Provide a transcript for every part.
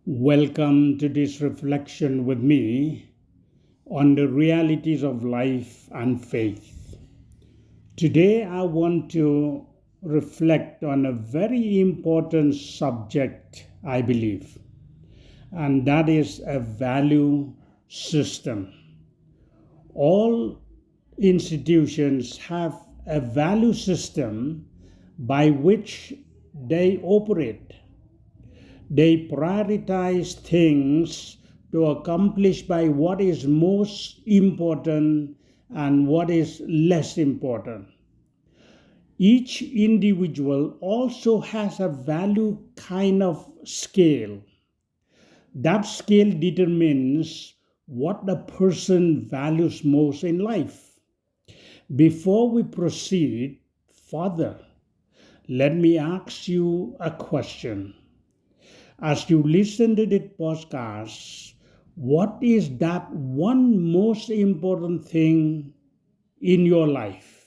Welcome to this reflection with me on the realities of life and faith. Today, I want to reflect on a very important subject, I believe, and that is a value system. All institutions have a value system by which they operate. They prioritize things to accomplish by what is most important and what is less important. Each individual also has a value kind of scale. That scale determines what the person values most in life. Before we proceed further, let me ask you a question. As you listen to this podcast, what is that one most important thing in your life?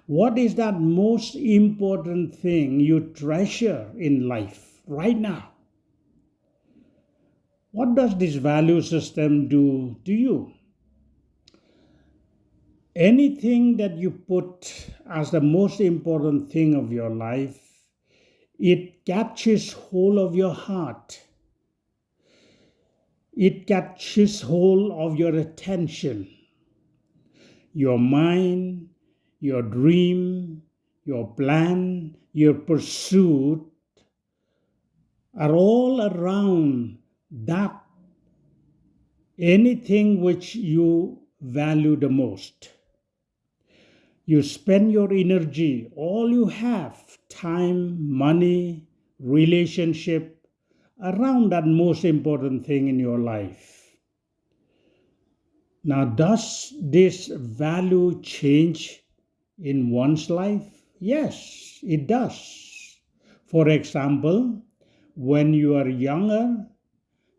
What is that most important thing you treasure in life right now? What does this value system do to you? Anything that you put as the most important thing of your life, it catches hold of your heart. It catches hold of your attention. Your mind, your dream, your plan, your pursuit are all around that anything which you value the most. You spend your energy, all you have, time, money, relationship, around that most important thing in your life. Now, does this value change in one's life? Yes, it does. For example, when you are younger,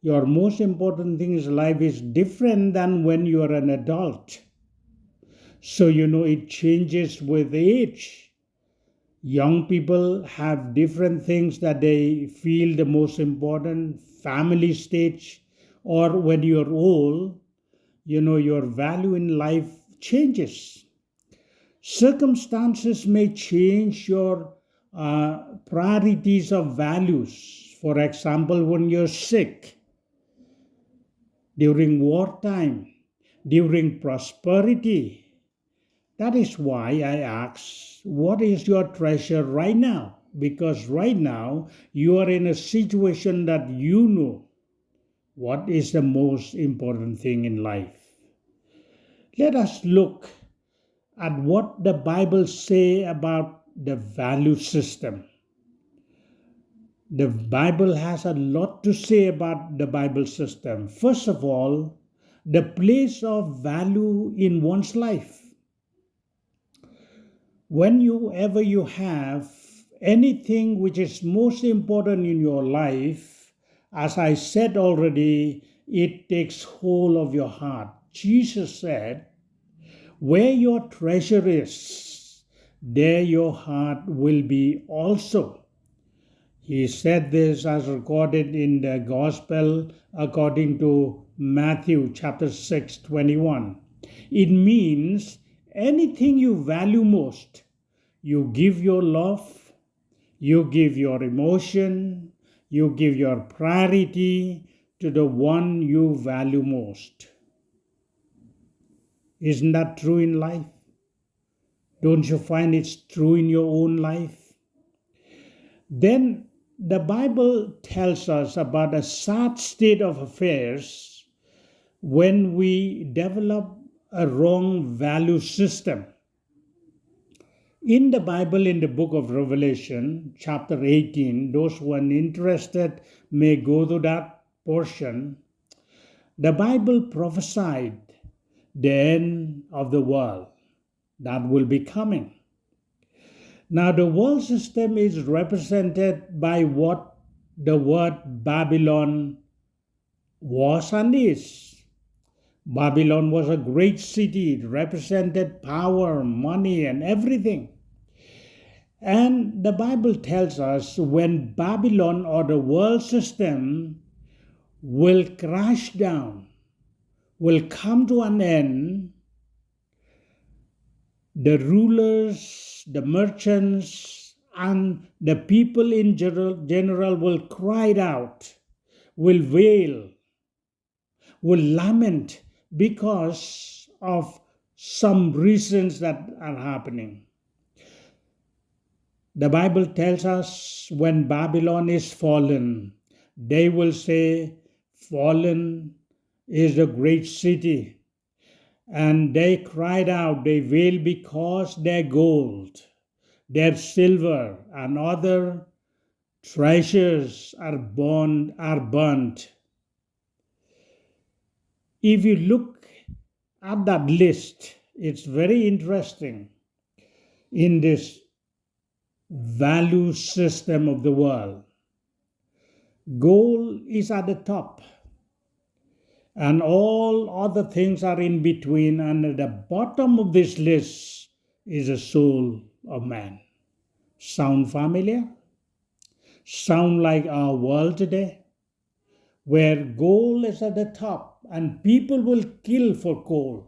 your most important thing in life is different than when you are an adult. So, it changes with age. Young people have different things that they feel the most important, family stage, or when you're old, your value in life changes. Circumstances may change your priorities of values. For example, when you're sick, during wartime, during prosperity. That is why I ask, what is your treasure right now? Because right now you are in a situation that you know what is the most important thing in life. Let us look at what the Bible says about the value system. The Bible has a lot to say about the Bible system. First of all, the place of value in one's life. Whenever you have anything which is most important in your life, as I said already, it takes hold of your heart. Jesus said, where your treasure is, there your heart will be also. He said this as recorded in the Gospel according to Matthew chapter 6:21. It means anything you value most, you give your love, you give your emotion, you give your priority to the one you value most. Isn't that true in life? Don't you find it's true in your own life? Then the Bible tells us about a sad state of affairs when we develop a wrong value system. In the Bible, in the book of Revelation, chapter 18, those who are interested may go to that portion. The Bible prophesied the end of the world that will be coming. Now, the world system is represented by what the word Babylon was and is. Babylon was a great city. It represented power, money, and everything. And the Bible tells us when Babylon or the world system will crash down, will come to an end. The rulers, the merchants, and the people in general will cry out, will wail, will lament because of some reasons that are happening. The Bible tells us when Babylon is fallen, they will say, fallen is a great city. And they cried out, they wailed because their gold, their silver, and other treasures are burnt. If you look at that list, it's very interesting. In this value system of the world, gold is at the top, and all other things are in between, and at the bottom of this list is the soul of man. Sound familiar? Sound like our world today, where gold is at the top and people will kill for gold,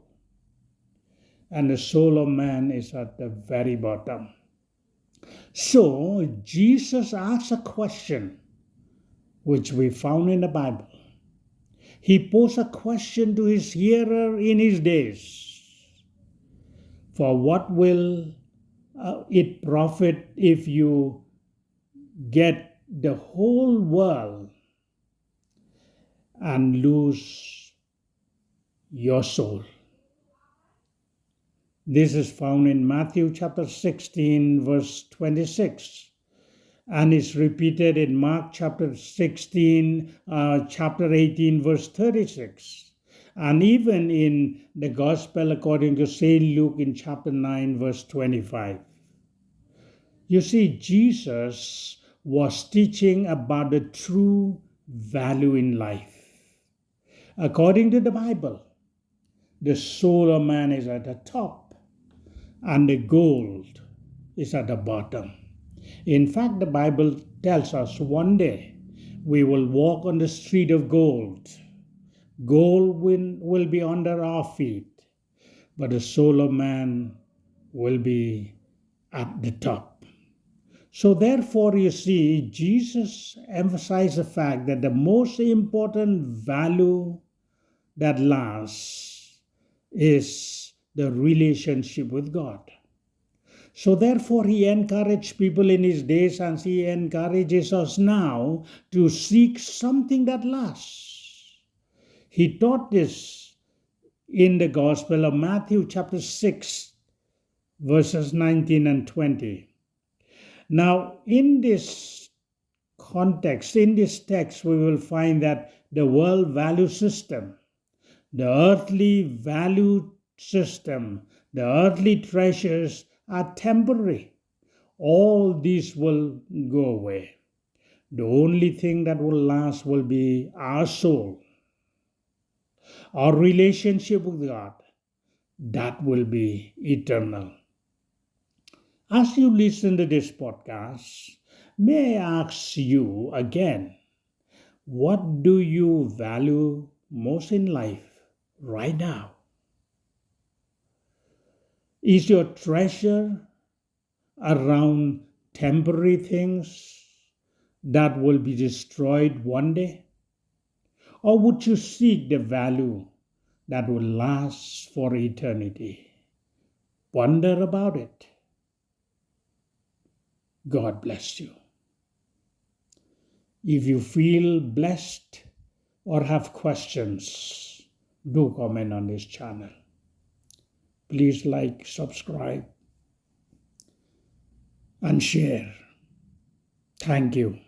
and the soul of man is at the very bottom. So Jesus asks a question which we found in the Bible. He posed a question to his hearer in his days. For what will it profit if you get the whole world and lose your soul? This is found in Matthew chapter 16, verse 26, and is repeated in Mark chapter 16, chapter 18, verse 36, and even in the Gospel according to St. Luke in chapter 9, verse 25. You see, Jesus was teaching about the true value in life. According to the Bible, the soul of man is at the top, and the gold is at the bottom. In fact, the Bible tells us one day we will walk on the street of gold. Gold will be under our feet, but the soul of man will be at the top. So therefore, you see, Jesus emphasized the fact that the most important value that lasts is the relationship with God. So therefore, he encouraged people in his days, and he encourages us now to seek something that lasts. He taught this in the Gospel of Matthew chapter 6, verses 19 and 20. Now, in this context, in this text, we will find that the world value system, the earthly value system, the earthly treasures are temporary. All these will go away. The only thing that will last will be our soul, our relationship with God. That will be eternal. As you listen to this podcast, may I ask you again, what do you value most in life right now? Is your treasure around temporary things that will be destroyed one day? Or would you seek the value that will last for eternity? Ponder about it. God bless you. If you feel blessed or have questions, do comment on this channel. Please like, subscribe, and share. Thank you.